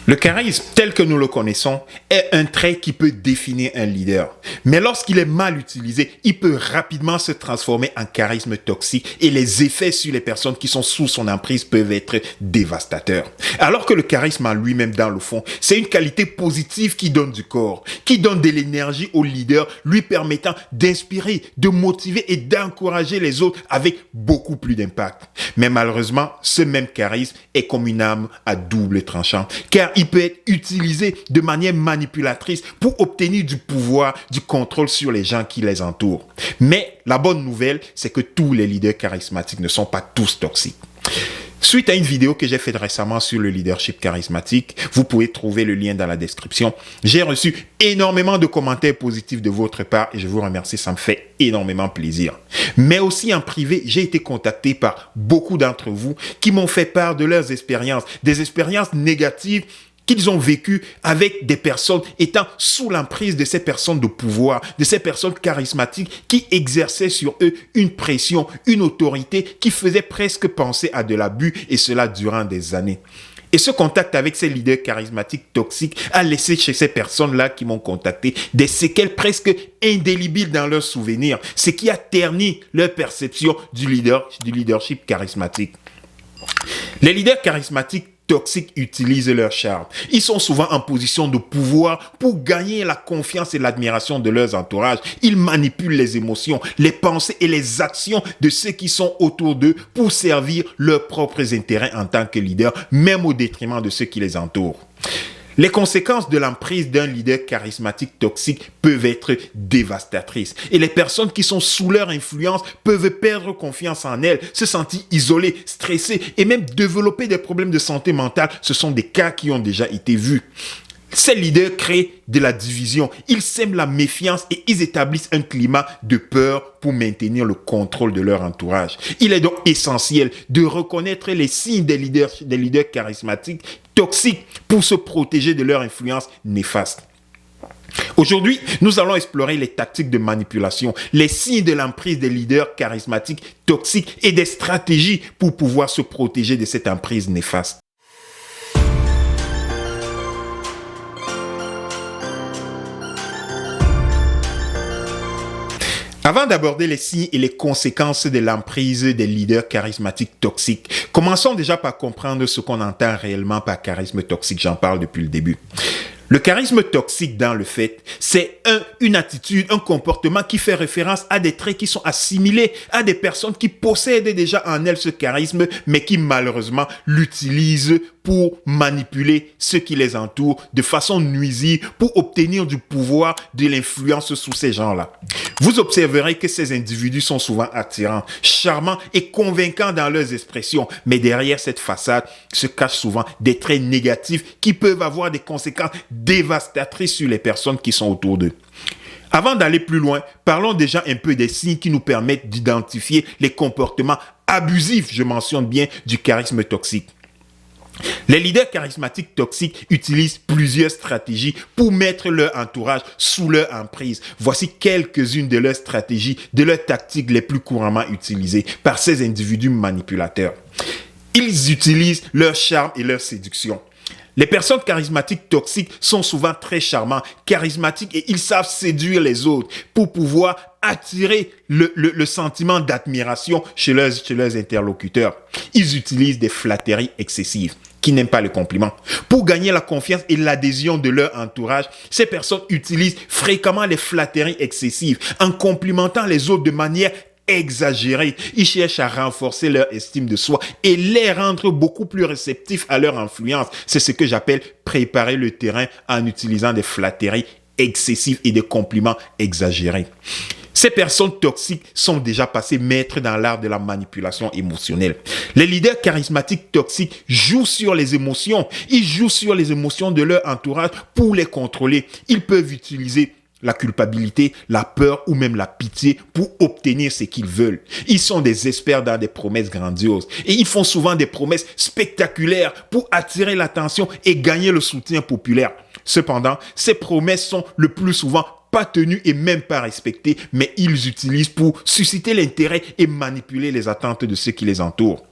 Le charisme, tel que nous le connaissons, est un trait qui peut définir un leader. Mais lorsqu'il est mal utilisé, il peut rapidement se transformer en charisme toxique et les effets sur les personnes qui sont sous son emprise peuvent être dévastateurs. Alors que le charisme en lui-même, dans le fond, c'est une qualité positive qui donne du corps, qui donne de l'énergie au leader, lui permettant d'inspirer, de motiver et d'encourager les autres avec beaucoup plus d'impact. Mais malheureusement, ce même charisme est comme une arme à double tranchant, car il peut être utilisé de manière manipulatrice pour obtenir du pouvoir, du contrôle sur les gens qui les entourent. Mais la bonne nouvelle, c'est que tous les leaders charismatiques ne sont pas tous toxiques. Suite à une vidéo que j'ai faite récemment sur le leadership charismatique, vous pouvez trouver le lien dans la description. J'ai reçu énormément de commentaires positifs de votre part et je vous remercie, ça me fait énormément plaisir. Mais aussi en privé, j'ai été contacté par beaucoup d'entre vous qui m'ont fait part de leurs expériences, des expériences négatives qu'ils ont vécu avec des personnes étant sous l'emprise de ces personnes de pouvoir, de ces personnes charismatiques qui exerçaient sur eux une pression, une autorité qui faisait presque penser à de l'abus et cela durant des années. Et ce contact avec ces leaders charismatiques toxiques a laissé chez ces personnes-là qui m'ont contacté des séquelles presque indélébiles dans leurs souvenirs, ce qui a terni leur perception du leadership charismatique. Les leaders charismatiques toxiques utilisent leur charme. Ils sont souvent en position de pouvoir pour gagner la confiance et l'admiration de leurs entourages. Ils manipulent les émotions, les pensées et les actions de ceux qui sont autour d'eux pour servir leurs propres intérêts en tant que leader, même au détriment de ceux qui les entourent. Les conséquences de l'emprise d'un leader charismatique toxique peuvent être dévastatrices et les personnes qui sont sous leur influence peuvent perdre confiance en elles, se sentir isolées, stressées et même développer des problèmes de santé mentale. Ce sont des cas qui ont déjà été vus. Ces leaders créent de la division, ils sèment la méfiance et ils établissent un climat de peur pour maintenir le contrôle de leur entourage. Il est donc essentiel de reconnaître les signes des leaders charismatiques toxiques pour se protéger de leur influence néfaste. Aujourd'hui, nous allons explorer les tactiques de manipulation, les signes de l'emprise des leaders charismatiques toxiques et des stratégies pour pouvoir se protéger de cette emprise néfaste. Avant d'aborder les signes et les conséquences de l'emprise des leaders charismatiques toxiques, commençons déjà par comprendre ce qu'on entend réellement par charisme toxique. J'en parle depuis le début. Le charisme toxique, dans le fait, c'est une attitude, un comportement qui fait référence à des traits qui sont assimilés à des personnes qui possèdent déjà en elles ce charisme, mais qui malheureusement l'utilisent pour manipuler ceux qui les entourent de façon nuisible pour obtenir du pouvoir, de l'influence sous ces gens-là. Vous observerez que ces individus sont souvent attirants, charmants et convaincants dans leurs expressions, mais derrière cette façade se cachent souvent des traits négatifs qui peuvent avoir des conséquences dévastatrices sur les personnes qui sont autour d'eux. Avant d'aller plus loin, parlons déjà un peu des signes qui nous permettent d'identifier les comportements abusifs, je mentionne bien, du charisme toxique. Les leaders charismatiques toxiques utilisent plusieurs stratégies pour mettre leur entourage sous leur emprise. Voici quelques-unes de leurs stratégies, de leurs tactiques les plus couramment utilisées par ces individus manipulateurs. Ils utilisent leur charme et leur séduction. Les personnes charismatiques toxiques sont souvent très charmantes, charismatiques et ils savent séduire les autres pour pouvoir attirer le sentiment d'admiration chez leurs interlocuteurs. Ils utilisent des flatteries excessives qui n'aiment pas le compliment. Pour gagner la confiance et l'adhésion de leur entourage, ces personnes utilisent fréquemment les flatteries excessives en complimentant les autres de manière exagérés. Ils cherchent à renforcer leur estime de soi et les rendre beaucoup plus réceptifs à leur influence. C'est ce que j'appelle préparer le terrain en utilisant des flatteries excessives et des compliments exagérés. Ces personnes toxiques sont déjà passées maîtres dans l'art de la manipulation émotionnelle. Les leaders charismatiques toxiques jouent sur les émotions. Ils jouent sur les émotions de leur entourage pour les contrôler. Ils peuvent utiliser la culpabilité, la peur ou même la pitié pour obtenir ce qu'ils veulent. Ils sont des experts dans des promesses grandioses et ils font souvent des promesses spectaculaires pour attirer l'attention et gagner le soutien populaire. Cependant, ces promesses sont le plus souvent pas tenus et même pas respectés, mais ils utilisent pour susciter l'intérêt et manipuler les attentes de ceux qui les entourent.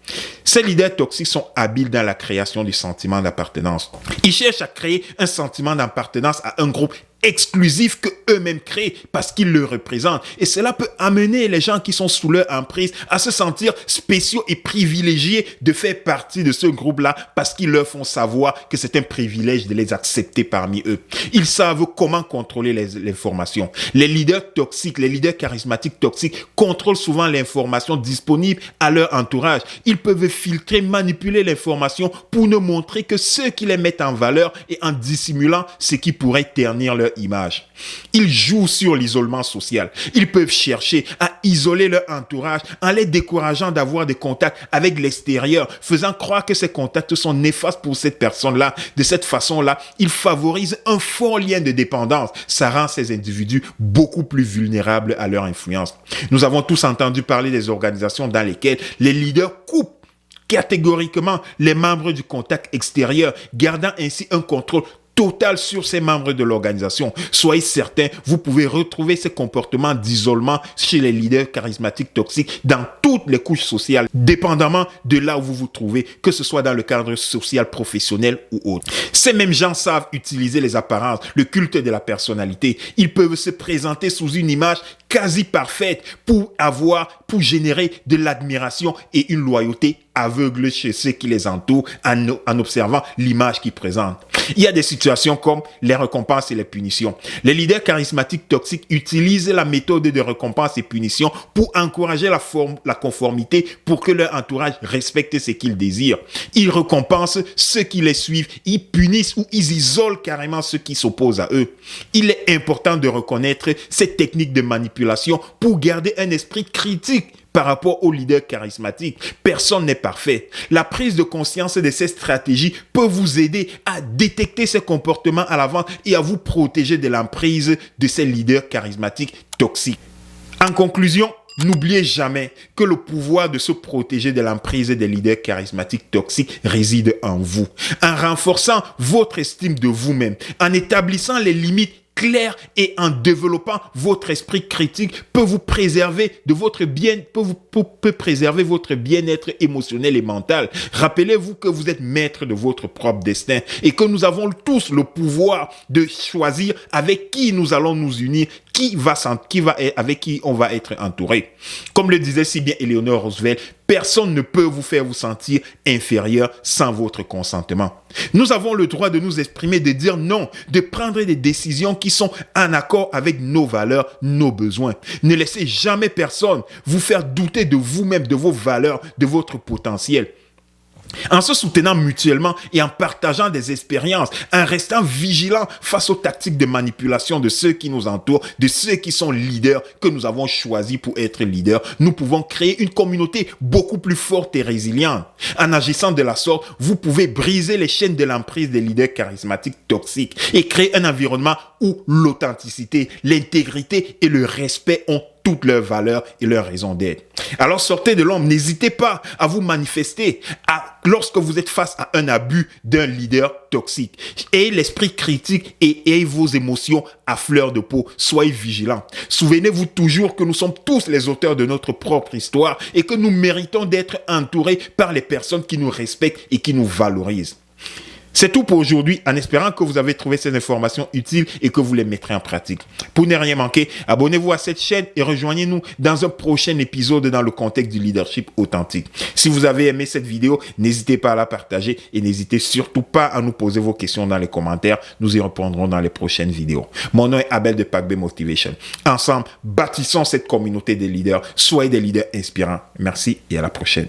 Ces leaders toxiques sont habiles dans la création du sentiment d'appartenance. Ils cherchent à créer un sentiment d'appartenance à un groupe exclusif que eux-mêmes créent parce qu'ils le représentent. Et cela peut amener les gens qui sont sous leur emprise à se sentir spéciaux et privilégiés de faire partie de ce groupe-là parce qu'ils leur font savoir que c'est un privilège de les accepter parmi eux. Ils savent comment contrôler l'information. Les leaders toxiques, les leaders charismatiques toxiques contrôlent souvent l'information disponible à leur entourage. Ils peuvent filtrer, manipuler l'information pour ne montrer que ceux qui les mettent en valeur et en dissimulant ce qui pourrait ternir leur image. Ils jouent sur l'isolement social. Ils peuvent chercher à isoler leur entourage en les décourageant d'avoir des contacts avec l'extérieur, faisant croire que ces contacts sont néfastes pour cette personne-là. De cette façon-là, ils favorisent un fort lien de dépendance. Ça rend ces individus beaucoup plus vulnérables à leur influence. Nous avons tous entendu parler des organisations dans lesquelles les leaders coupent catégoriquement les membres du contact extérieur, gardant ainsi un contrôle total sur ces membres de l'organisation. Soyez certains, vous pouvez retrouver ces comportements d'isolement chez les leaders charismatiques toxiques dans toutes les couches sociales, dépendamment de là où vous vous trouvez, que ce soit dans le cadre social, professionnel ou autre. Ces mêmes gens savent utiliser les apparences, le culte de la personnalité. Ils peuvent se présenter sous une image quasi parfaite pour générer de l'admiration et une loyauté aveugle chez ceux qui les entourent en observant l'image qu'ils présentent. Il y a des situations comme les récompenses et les punitions. Les leaders charismatiques toxiques utilisent la méthode de récompense et punition pour encourager la conformité pour que leur entourage respecte ce qu'ils désirent. Ils récompensent ceux qui les suivent, ils punissent ou ils isolent carrément ceux qui s'opposent à eux. Il est important de reconnaître cette technique de manipulation pour garder un esprit critique par rapport aux leaders charismatiques. Personne n'est parfait. La prise de conscience de ces stratégies peut vous aider à détecter ces comportements à l'avance et à vous protéger de l'emprise de ces leaders charismatiques toxiques. En conclusion, n'oubliez jamais que le pouvoir de se protéger de l'emprise des leaders charismatiques toxiques réside en vous. En renforçant votre estime de vous-même, en établissant les limites clair et en développant votre esprit critique peut vous préserver de votre peut préserver votre bien-être émotionnel et mental. Rappelez-vous que vous êtes maître de votre propre destin et que nous avons tous le pouvoir de choisir avec qui nous allons nous unir, avec qui on va être entouré. Comme le disait si bien Eleanor Roosevelt, personne ne peut vous faire vous sentir inférieur sans votre consentement. Nous avons le droit de nous exprimer, de dire non, de prendre des décisions qui sont en accord avec nos valeurs, nos besoins. Ne laissez jamais personne vous faire douter de vous-même, de vos valeurs, de votre potentiel. En se soutenant mutuellement et en partageant des expériences, en restant vigilant face aux tactiques de manipulation de ceux qui nous entourent, de ceux qui sont leaders que nous avons choisis pour être leaders, nous pouvons créer une communauté beaucoup plus forte et résiliente. En agissant de la sorte, vous pouvez briser les chaînes de l'emprise des leaders charismatiques toxiques et créer un environnement où l'authenticité, l'intégrité et le respect ont toutes leurs valeurs et leurs raisons d'être. Alors sortez de l'ombre, n'hésitez pas à vous manifester lorsque vous êtes face à un abus d'un leader toxique. Ayez l'esprit critique et ayez vos émotions à fleur de peau. Soyez vigilants. Souvenez-vous toujours que nous sommes tous les auteurs de notre propre histoire et que nous méritons d'être entourés par les personnes qui nous respectent et qui nous valorisent. C'est tout pour aujourd'hui, en espérant que vous avez trouvé ces informations utiles et que vous les mettrez en pratique. Pour ne rien manquer, abonnez-vous à cette chaîne et rejoignez-nous dans un prochain épisode dans le contexte du leadership authentique. Si vous avez aimé cette vidéo, n'hésitez pas à la partager et n'hésitez surtout pas à nous poser vos questions dans les commentaires. Nous y répondrons dans les prochaines vidéos. Mon nom est Abel de Pac B Motivation. Ensemble, bâtissons cette communauté des leaders. Soyez des leaders inspirants. Merci et à la prochaine.